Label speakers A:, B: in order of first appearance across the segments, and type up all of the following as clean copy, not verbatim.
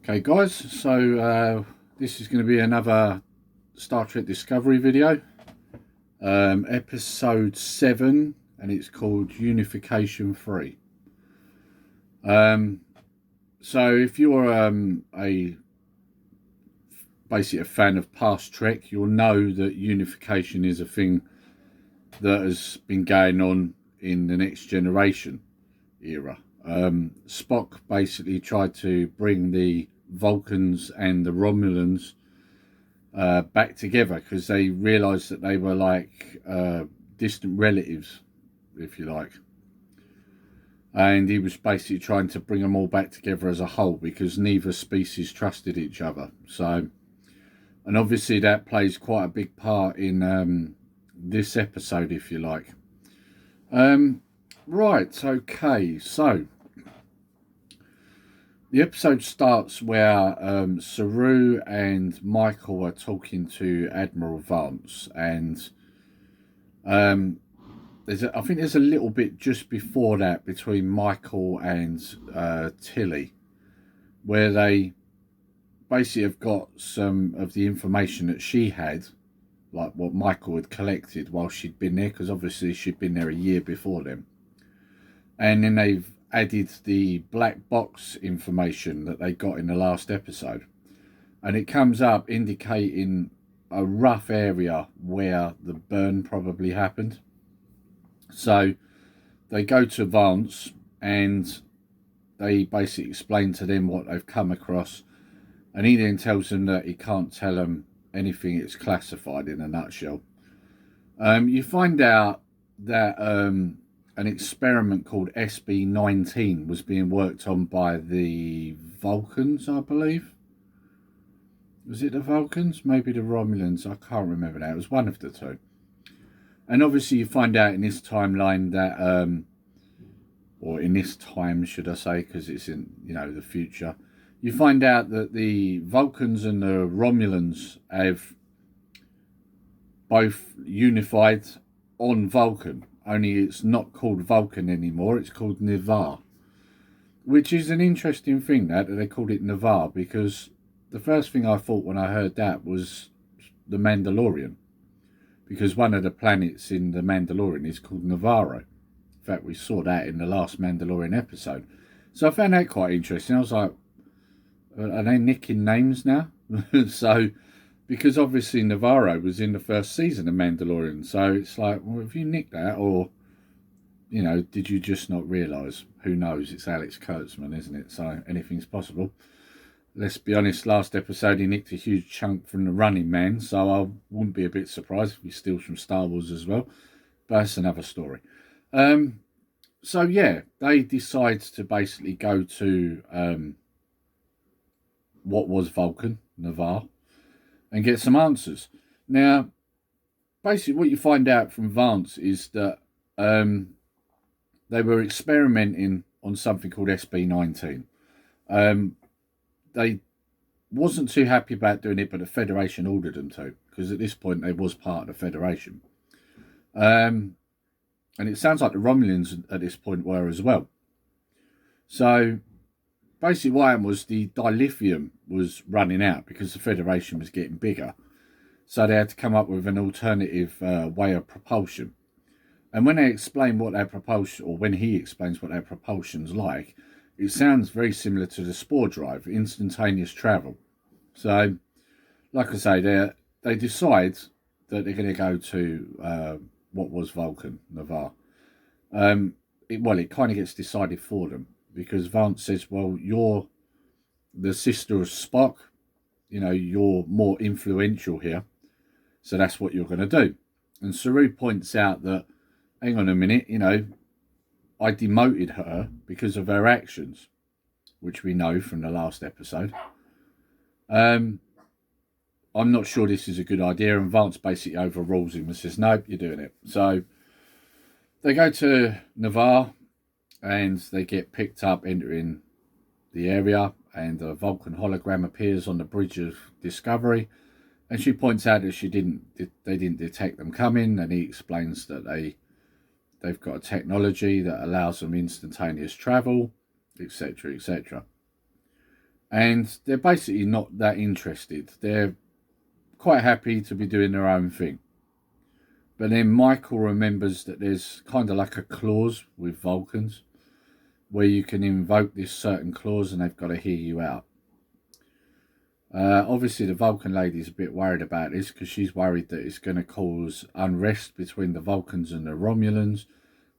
A: Okay guys, so this is going to be another Star Trek Discovery video, episode 7, and it's called Unification 3. So if you're basically a fan of past Trek, you'll know that unification is a thing that has been going on in the Next Generation era. Spock basically tried to bring the Vulcans and the Romulans back together because they realised that they were like distant relatives, if you like. And he was basically trying to bring them all back together as a whole because neither species trusted each other. So, and obviously that plays quite a big part in this episode, if you like. Right, okay, so the episode starts where Saru and Michael are talking to Admiral Vance, and I think there's a little bit just before that between Michael and Tilly, where they basically have got some of the information that she had, like what Michael had collected while she'd been there, because obviously she'd been there a year before them. And then they've added the black box information that they got in the last episode. And it comes up indicating a rough area where the burn probably happened. So they go to Vance and they basically explain to them what they've come across. And he then tells them that he can't tell them anything, it's classified in a nutshell. You find out that an experiment called SB19 was being worked on by the Vulcans, I believe. Was it the Vulcans? Maybe the Romulans. I can't remember now. It was one of the two. And obviously you find out in this timeline that, or in this time, should I say, because it's in, the future. You find out that the Vulcans and the Romulans have both unified on Vulcan. Only it's not called Vulcan anymore, it's called Ni'Var. Which is an interesting thing that they called it Ni'Var, because the first thing I thought when I heard that was the Mandalorian. Because one of the planets in the Mandalorian is called Navarro. In fact, we saw that in the last Mandalorian episode. So I found that quite interesting. I was like, are they nicking names now? So, because obviously Navarro was in the first season of Mandalorian. So it's like, well, have you nicked that? Or, did you just not realise? Who knows? It's Alex Kurtzman, isn't it? So anything's possible. Let's be honest, last episode he nicked a huge chunk from the Running Man. So I wouldn't be a bit surprised if he steals from Star Wars as well. But that's another story. So yeah, they decide to basically go to what was Vulcan, Ni'Var, and get some answers. Now, basically what you find out from Vance is that they were experimenting on something called SB19. They wasn't too happy about doing it, but the Federation ordered them to, because at this point they was part of the Federation. And it sounds like the Romulans at this point were as well. So basically what happened was the dilithium was running out because the Federation was getting bigger. So they had to come up with an alternative way of propulsion. And when they explain what their propulsion, or when he explains what their propulsion's like, it sounds very similar to the spore drive, instantaneous travel. So, like I say, they decide that they're going to go to what was Vulcan, Ni'Var. It kind of gets decided for them, because Vance says, well, you're the sister of Spock, you're more influential here, so that's what you're going to do. And Saru points out that, hang on a minute, I demoted her because of her actions, which we know from the last episode. I'm not sure this is a good idea, and Vance basically overrules him and says, nope, you're doing it. So they go to Ni'Var, and they get picked up entering the area, and a Vulcan hologram appears on the bridge of Discovery, and she points out that they didn't detect them coming, and he explains that they've got a technology that allows them instantaneous travel, etc., etc. And they're basically not that interested. They're quite happy to be doing their own thing. But then Michael remembers that there's kind of like a clause with Vulcans where you can invoke this certain clause and they've got to hear you out. Obviously, the Vulcan lady's a bit worried about this because she's worried that it's going to cause unrest between the Vulcans and the Romulans.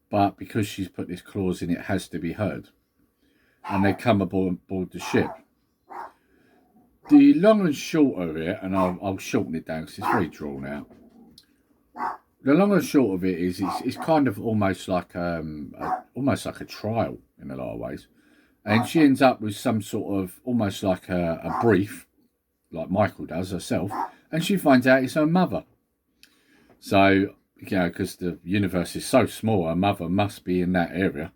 A: But because she's put this clause in, it has to be heard. And they come aboard the ship. The long and short of it, and I'll shorten it down because it's very drawn out. The long and short of it is it's kind of almost like a trial in a lot of ways. And she ends up with some sort of almost like a brief, like Michael does herself, and she finds out it's her mother. So, because the universe is so small, her mother must be in that area.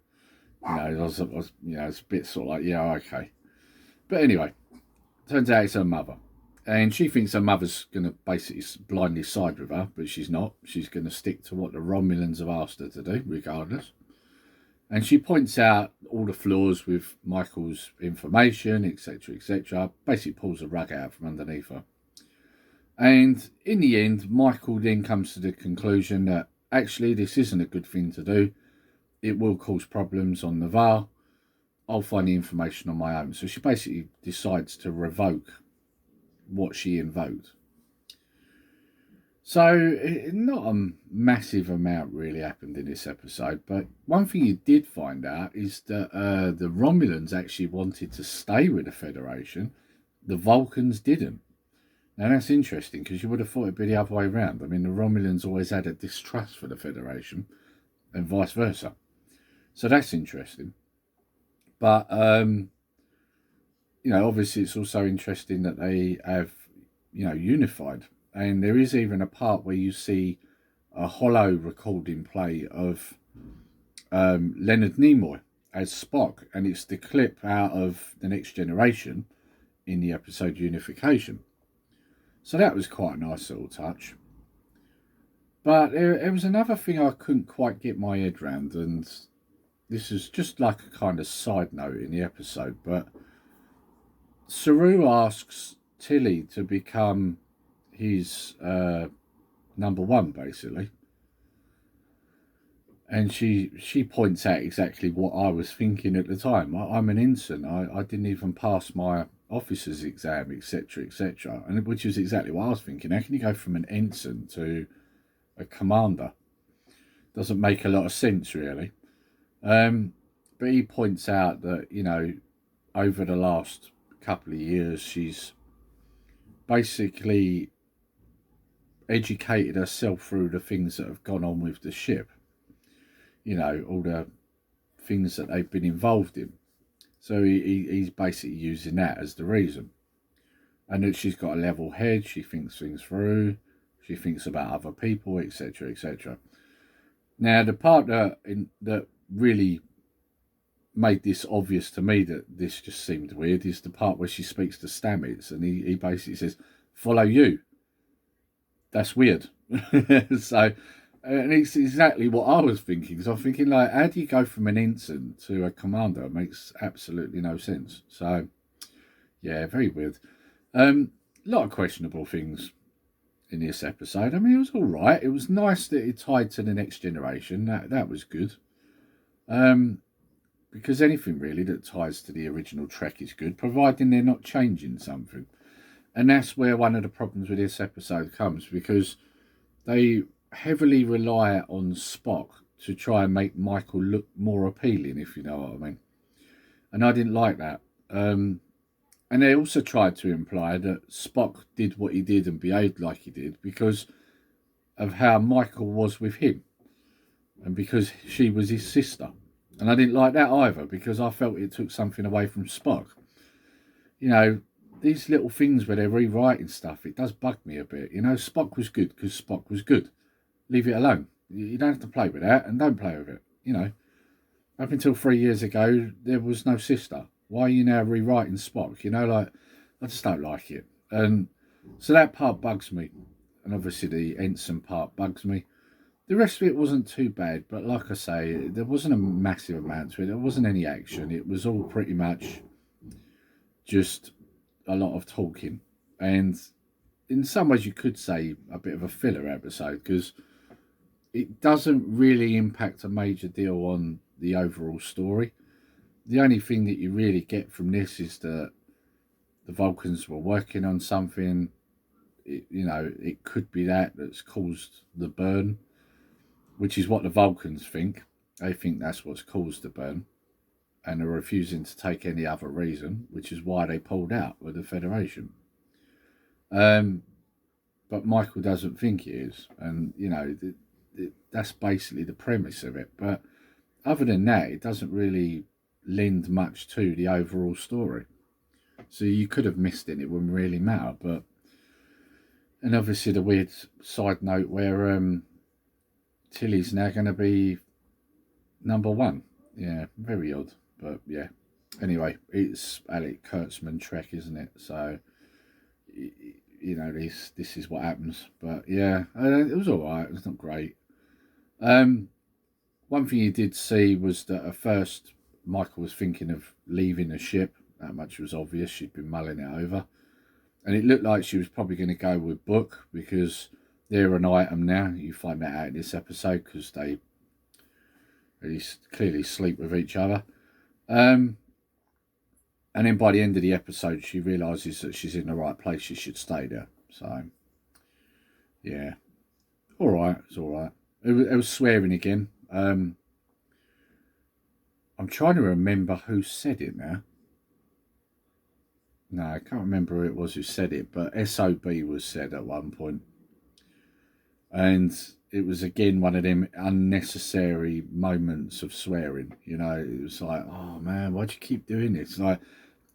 A: It's a bit sort of like, yeah, okay. But anyway, turns out it's her mother. And she thinks her mother's going to basically blindly side with her, but she's not. She's going to stick to what the Romulans have asked her to do, regardless. And she points out all the flaws with Michael's information, etc., etc. Basically pulls the rug out from underneath her. And in the end, Michael then comes to the conclusion that actually this isn't a good thing to do. It will cause problems on Navarre. I'll find the information on my own. So she basically decides to revoke what she invoked. So not a massive amount really happened in this episode, but one thing you did find out is that the Romulans actually wanted to stay with the Federation. The Vulcans didn't. Now that's interesting because you would have thought it'd be the other way around. I mean, the Romulans always had a distrust for the Federation and vice versa. So that's interesting. But, obviously it's also interesting that they have, unified. And there is even a part where you see a hollow recording play of Leonard Nimoy as Spock. And it's the clip out of The Next Generation in the episode Unification. So that was quite a nice little touch. But there was another thing I couldn't quite get my head around. And this is just like a kind of side note in the episode. But Saru asks Tilly to become his number one, basically, and she points out exactly what I was thinking at the time. I'm an ensign. I didn't even pass my officer's exam, etc., etc., and which is exactly what I was thinking. How can you go from an ensign to a commander? Doesn't make a lot of sense, really. But he points out that over the last couple of years she's basically educated herself through the things that have gone on with the ship, all the things that they've been involved in. So he's basically using that as the reason. And that she's got a level head, she thinks things through, she thinks about other people, etc., etc. Now, the part that really made this obvious to me that this just seemed weird is the part where she speaks to Stamets and he basically says, "Follow you." That's weird. So, and it's exactly what I was thinking. So I'm thinking, like, how do you go from an ensign to a commander? It makes absolutely no sense. So, yeah, very weird. A lot of questionable things in this episode. I mean, it was all right. It was nice that it tied to The Next Generation. That was good. Because anything really that ties to the original Trek is good, providing they're not changing something. And that's where one of the problems with this episode comes, because they heavily rely on Spock to try and make Michael look more appealing, if you know what I mean. And I didn't like that. And they also tried to imply that Spock did what he did and behaved like he did because of how Michael was with him. And because she was his sister. And I didn't like that either, because I felt it took something away from Spock. These little things where they're rewriting stuff, it does bug me a bit. Spock was good because Spock was good. Leave it alone. You don't have to play with that, and don't play with it. Up until 3 years ago, there was no sister. Why are you now rewriting Spock? I just don't like it. And so that part bugs me. And obviously the ensign part bugs me. The rest of it wasn't too bad, but like I say, there wasn't a massive amount to it. There wasn't any action. It was all pretty much just a lot of talking. And in some ways, you could say a bit of a filler episode, because it doesn't really impact a major deal on the overall story. The only thing that you really get from this is that the Vulcans were working on something. It could be that's caused the burn, which is what the Vulcans think. They think that's what's caused the burn, and are refusing to take any other reason, which is why they pulled out with the Federation. But Michael doesn't think it is, and that's basically the premise of it. But other than that, it doesn't really lend much to the overall story. So you could have missed it; it wouldn't really matter. And obviously the weird side note where Tilly's now going to be #1. Yeah, very odd, but yeah. Anyway, it's Alec Kurtzman Trek, isn't it? So this is what happens. But yeah, it was all right. It was not great. One thing you did see was that at first Michael was thinking of leaving the ship. That much was obvious. She'd been mulling it over. And it looked like she was probably going to go with Book, because they're an item now. You find that out in this episode, because they clearly sleep with each other. And then by the end of the episode, she realises that she's in the right place. She should stay there. So, yeah. All right. It's all right. It was swearing again. I'm trying to remember who said it now. No, I can't remember who it was who said it, but SOB was said at one point. And it was again one of them unnecessary moments of swearing. It was like, oh man, why'd you keep doing this? Like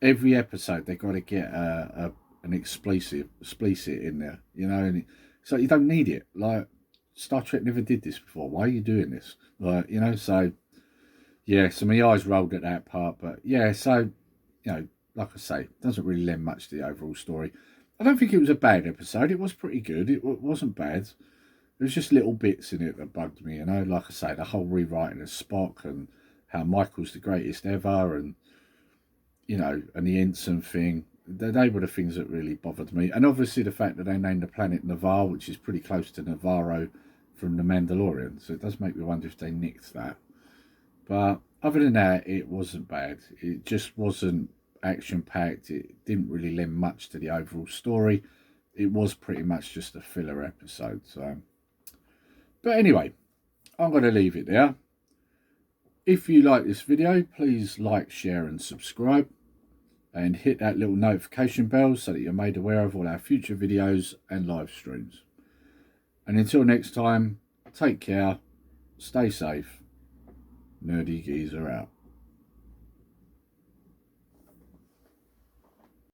A: every episode, they got to get an explicit in there. And it's like, you don't need it. Like Star Trek never did this before. Why are you doing this? Like so yeah. So my eyes rolled at that part, but yeah. So like I say, it doesn't really lend much to the overall story. I don't think it was a bad episode. It was pretty good. It wasn't bad. There was just little bits in it that bugged me, Like I say, the whole rewriting of Spock and how Michael's the greatest ever, and and the ensign thing. They were the things that really bothered me. And obviously the fact that they named the planet Navarre, which is pretty close to Navarro from The Mandalorian. So it does make me wonder if they nicked that. But other than that, it wasn't bad. It just wasn't action-packed. It didn't really lend much to the overall story. It was pretty much just a filler episode. So, but anyway, I'm going to leave it there. If you like this video, please like, share and subscribe, and hit that little notification bell so that you're made aware of all our future videos and live streams. And until next time, take care, stay safe. Nerdy Geezer out.